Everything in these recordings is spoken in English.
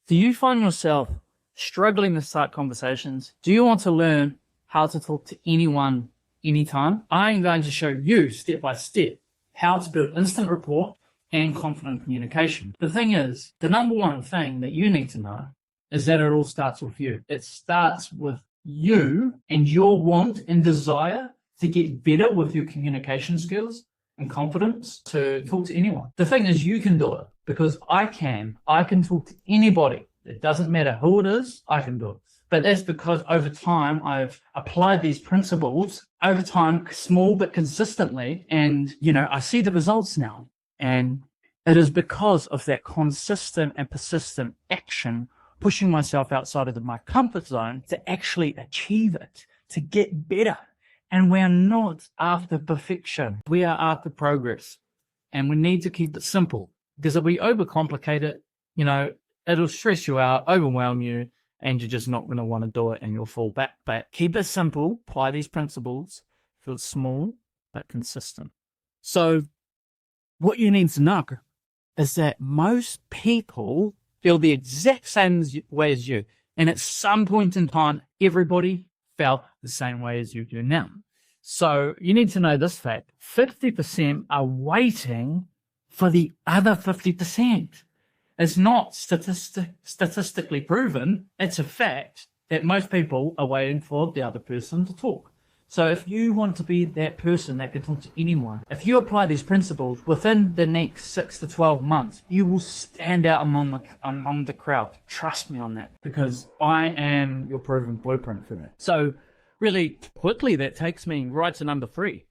Do you find yourself struggling to start conversations? Do you want to learn how to talk to anyone, anytime? I'm going to show you step by step how to build instant rapport and confident communication. The thing is, the number one thing that you need to know is that it all starts with you. It starts with you and your want and desire to get better with your communication skills and confidence to talk to anyone. The thing is, you can do it because I can. I can talk to anybody. It doesn't matter who it is, I can do it. But that's because over time, I've applied these principles over time, small but consistently. And, I see the results now. And it is because of that consistent and persistent action, pushing myself outside of my comfort zone to actually achieve it, to get better. And we're not after perfection. We are after progress. And we need to keep it simple. Because if we overcomplicate it, it'll stress you out, overwhelm you, and you're just not going to want to do it and you'll fall back. But keep it simple, apply these principles, feel small but consistent. So what you need to know is that most people feel the exact same way as you. And at some point in time, everybody felt the same way as you do now. So you need to know this fact. 50% are waiting for the other 50%. It's not statistically proven. It's a fact that most people are waiting for the other person to talk. So if you want to be that person that can talk to anyone, if you apply these principles within the next 6 to 12 months, you will stand out among the crowd. Trust me on that, because I am your proven blueprint for that. So really quickly, that takes me right to number 3.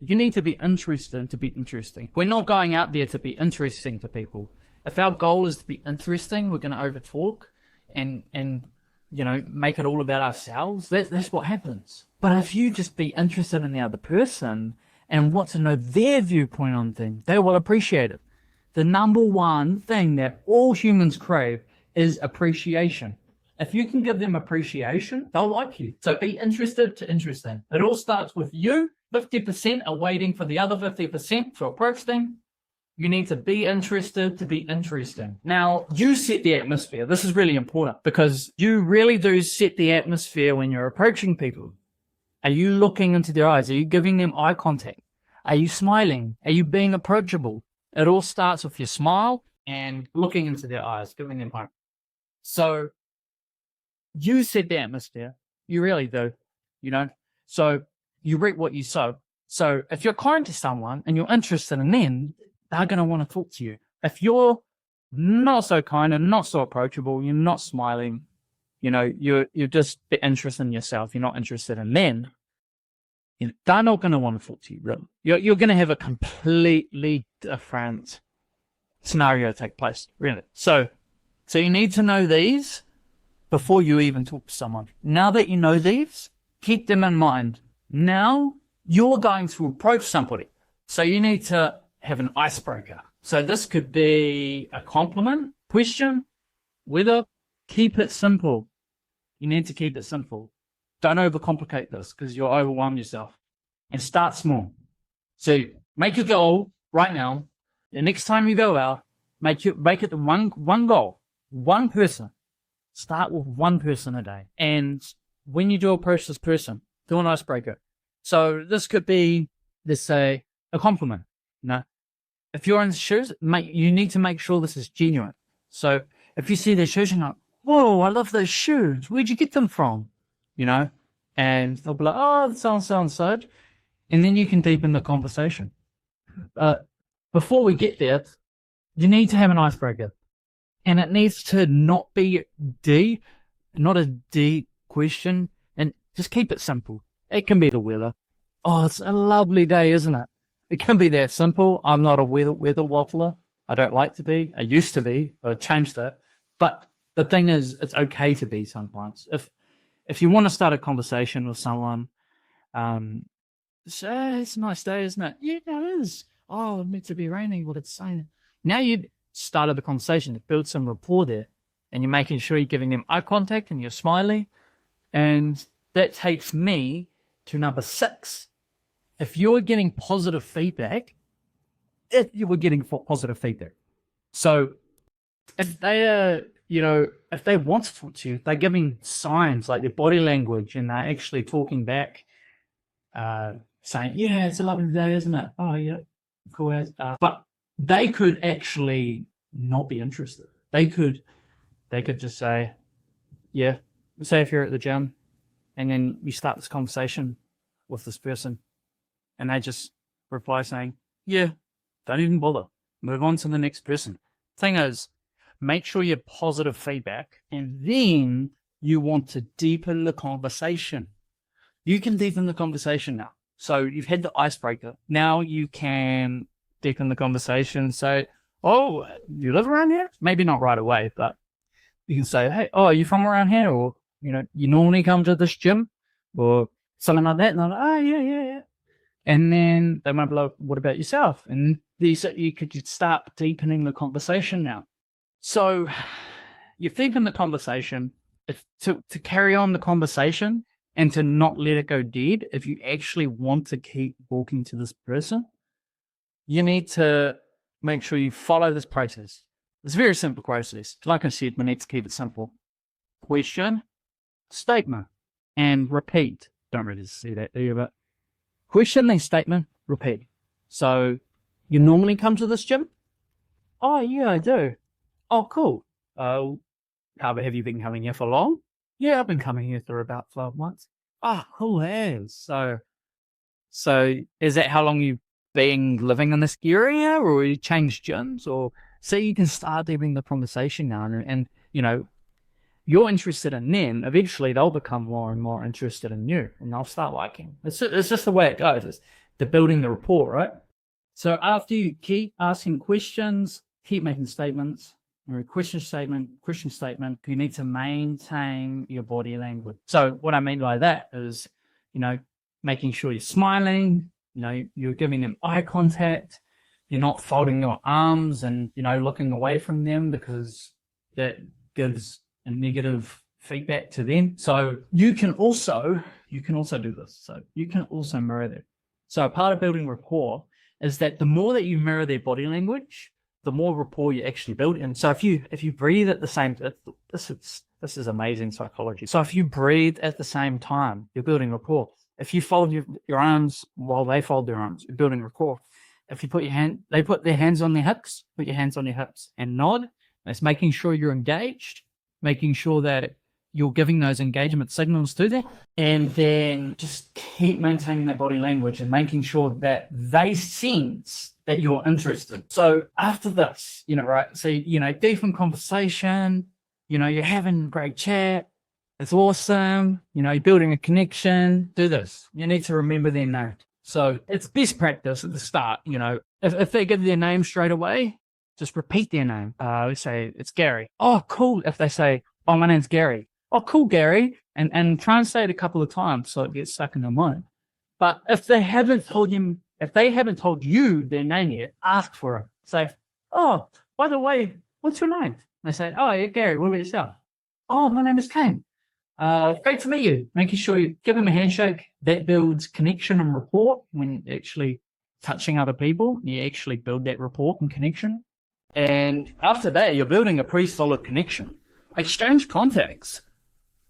You need to be interested to be interesting. We're not going out there to be interesting to people. If our goal is to be interesting, we're going to over talk and make it all about ourselves. That's what happens. But if you just be interested in the other person and want to know their viewpoint on things, they will appreciate it. The number one thing that all humans crave is appreciation. If you can give them appreciation, they'll like you. So be interested to interesting. It all starts with you. 50% are waiting for the other 50% to approach them. You need to be interested to be interesting. Now, you set the atmosphere. This is really important because you really do set the atmosphere when you're approaching people. Are you looking into their eyes? Are you giving them eye contact? Are you smiling? Are you being approachable? It all starts with your smile and looking into their eyes, giving them eye. So you set the atmosphere. You really do, So you reap what you sow. So if you're kind to someone and you're interested in them, they're going to want to talk to you. If you're not so kind and not so approachable, you're not smiling, you're just interested in yourself, you're not interested in them, they're not going to want to talk to you, really. You're going to have a completely different scenario take place, really. So you need to know these before you even talk to someone. Now that you know these, keep them in mind. Now you're going to approach somebody. So you need to have an icebreaker. So this could be a compliment, question, whether. Keep it simple. You need to keep it simple. Don't overcomplicate this because you'll overwhelm yourself. And start small. So make your goal right now. The next time you go out, make it the one goal, one person. Start with one person a day. And when you do approach this person, do an icebreaker. So this could be, let's say, a compliment. If you're in shoes, you need to make sure this is genuine. So if you see their shoes, you're like, whoa, I love those shoes. Where'd you get them from? And they'll be like, oh, so. And then you can deepen the conversation. Before we get there, you need to have an icebreaker. And it needs to not be not a D question. And just keep it simple. It can be the weather. Oh, it's a lovely day, isn't it? It can be that simple. I'm not a weather waffler. I don't like to be. I used to be. I changed that. But the thing is, it's okay to be sometimes. If you want to start a conversation with someone, say, it's a nice day, isn't it? Yeah, it is. Oh, it's meant to be raining. Well, it's sunny. Now you've started the conversation to build some rapport there. And you're making sure you're giving them eye contact and you're smiling. And that takes me to number 6. If you're getting positive feedback, you were getting positive feedback. So if they are if they want to talk to you, they're giving signs like their body language, and they're actually talking back, saying, yeah, it's a lovely day, isn't it? Oh, yeah, cool. But they could actually not be interested. They could just say, yeah, say if you're at the gym and then you start this conversation with this person and they just reply saying, yeah, don't even bother. Move on to the next person. Thing is, make sure you have positive feedback, and then you want to deepen the conversation. You can deepen the conversation now. So you've had the icebreaker. Now you can deepen the conversation. So, oh, you live around here? Maybe not right away, but you can say, hey, oh, are you from around here? Or, you normally come to this gym? Or something like that. And they're like, oh, yeah. And then they might be like, what about yourself? And you could start deepening the conversation now. So you deepen the conversation. To carry on the conversation and to not let it go dead, if you actually want to keep talking to this person, you need to make sure you follow this process. It's a very simple process. Like I said, we need to keep it simple. Question, statement, and repeat. Don't really see that, do you? But question, then statement, repeat. So you normally come to this gym? Oh, yeah, I do. Oh, cool. Have you been coming here for long? Yeah, I've been coming here for about 12 months. Oh, cool. So is that how long you've been living in this area, or you changed gyms? Or so you can start having the conversation now, and you're interested in them. Eventually, they'll become more and more interested in you, and they'll start liking. It's just the way it goes. It's the building the rapport, right? So after you keep asking questions, keep making statements. Question statement, you need to maintain your body language. So what I mean by that is, making sure you're smiling, you're giving them eye contact, you're not folding your arms and, looking away from them, because that gives a negative feedback to them. So you can also do this. So you can also mirror that. So a part of building rapport is that the more that you mirror their body language, the more rapport you actually build. And so if you breathe at the same, this is amazing psychology. So if you breathe at the same time, you're building rapport. If you fold your arms while they fold their arms, you're building rapport. If you they put their hands on their hips, put your hands on your hips and nod. That's making sure you're engaged, making sure that you're giving those engagement signals to them, and then just keep maintaining that body language and making sure that they sense that you're interested. So after this, right? So, deep conversation, you're having a great chat. It's awesome. You're building a connection. Do this. You need to remember their name. So it's best practice at the start. If they give their name straight away, just repeat their name. Let's say it's Gary. Oh, cool. If they say, oh, my name's Gary. Oh, cool, Gary. And try and say it a couple of times so it gets stuck in their mind. But if they haven't told you their name yet, ask for it. Say, oh, by the way, what's your name? They say, oh, yeah, Gary. What about yourself? Oh, my name is Kane. Great to meet you. Making sure you give them a handshake. That builds connection and rapport. When actually touching other people, you actually build that rapport and connection. And after that, you're building a pretty solid connection. Exchange contacts.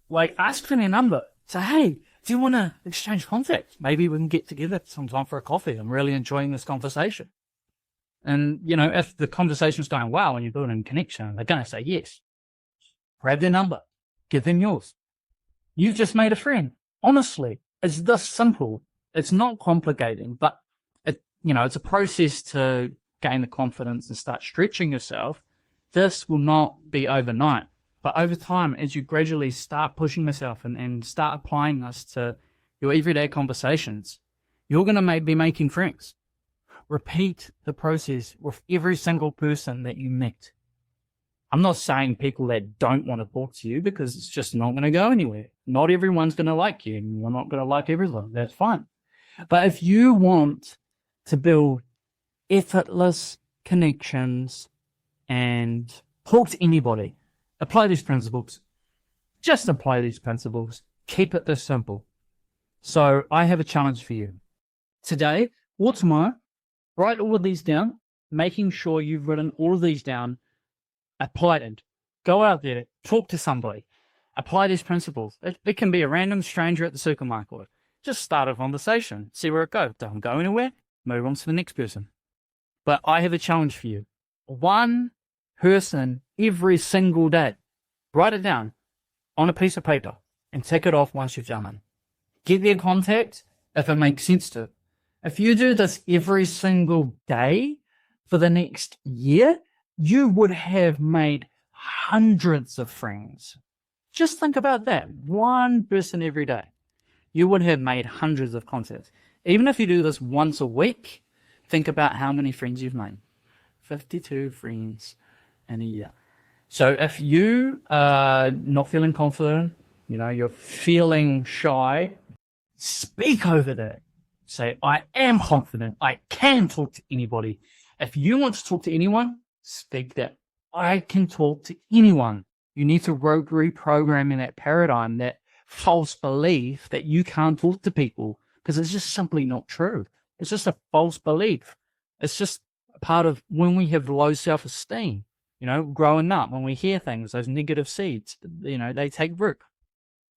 Like, ask for their number. Say, hey, do you want to exchange contacts? Maybe we can get together sometime for a coffee. I'm really enjoying this conversation. And, if the conversation's going well and you're building a connection, they're going to say yes. Grab their number. Give them yours. You've just made a friend. Honestly, it's this simple. It's not complicating, but it's a process to gain the confidence and start stretching yourself. This will not be overnight. But over time, as you gradually start pushing yourself and start applying this to your everyday conversations, you're going to be making friends. Repeat the process with every single person that you meet. I'm not saying people that don't want to talk to you, because it's just not going to go anywhere. Not everyone's going to like you, and you're not going to like everyone. That's fine. But if you want to build effortless connections and talk to anybody, apply these principles. Just apply these principles. Keep it this simple. So I have a challenge for you. Today or tomorrow, write all of these down, making sure you've written all of these down, apply it. Go out there, talk to somebody, apply these principles. It can be a random stranger at the supermarket. Just start a conversation, see where it goes. Don't go anywhere, move on to the next person. But I have a challenge for you. One person every single day. Write it down on a piece of paper and tick it off once you've done it. Get their contact if it makes sense to. If you do this every single day for the next year, you would have made hundreds of friends. Just think about that. One person every day. You would have made hundreds of contacts. Even if you do this once a week, think about how many friends you've made. 52 friends in a year. So if you are not feeling confident, you're feeling shy, speak over that. Say, I am confident. I can talk to anybody. If you want to talk to anyone, speak that. I can talk to anyone. You need to reprogram in that paradigm, that false belief that you can't talk to people, because it's just simply not true. It's just a false belief. It's just a part of when we have low self-esteem, growing up, when we hear things, those negative seeds, they take root.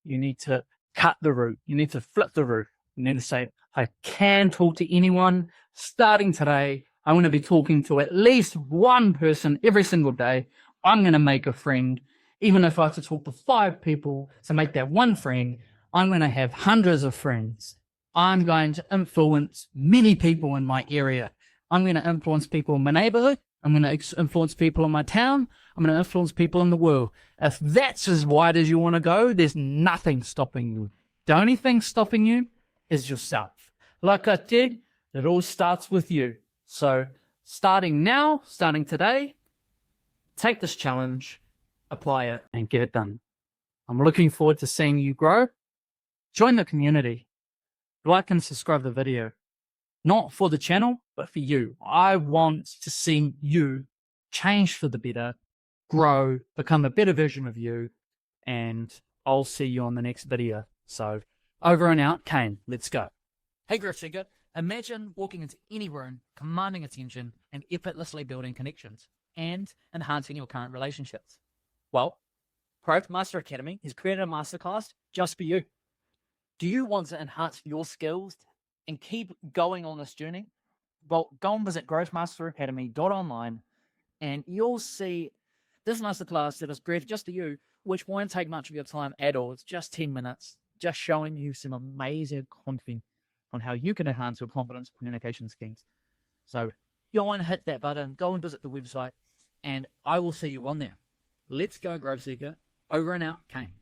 You need to cut the root. You need to flip the root. You need to say, I can talk to anyone. Starting today, I'm going to be talking to at least one person every single day. I'm going to make a friend. Even if I have to talk to 5 people to make that one friend, I'm going to have hundreds of friends. I'm going to influence many people in my area. I'm going to influence people in my neighborhood. I'm going to influence people in my town. I'm going to influence people in the world. If that's as wide as you want to go, there's nothing stopping you. The only thing stopping you is yourself. Like I said, it all starts with you. So starting now, starting today, take this challenge, apply it, and get it done. I'm looking forward to seeing you grow. Join the community. Like and subscribe to the video. Not for the channel, but for you. I want to see you change for the better, grow, become a better version of you, and I'll see you on the next video. So, over and out, Kane. Let's go. Hey, Growth Seeker. Imagine walking into any room, commanding attention, and effortlessly building connections, and enhancing your current relationships. Well, Growth Master Academy has created a masterclass just for you. Do you want to enhance your skills and keep going on this journey? Well, go and visit growthmasteracademy.online and you'll see this masterclass that is created just for you, which won't take much of your time at all. It's just 10 minutes, just showing you some amazing content on how you can enhance your confidence communication skills. So go and hit that button, go and visit the website, and I will see you on there. Let's go, Growth Seeker. Over and out, Kane.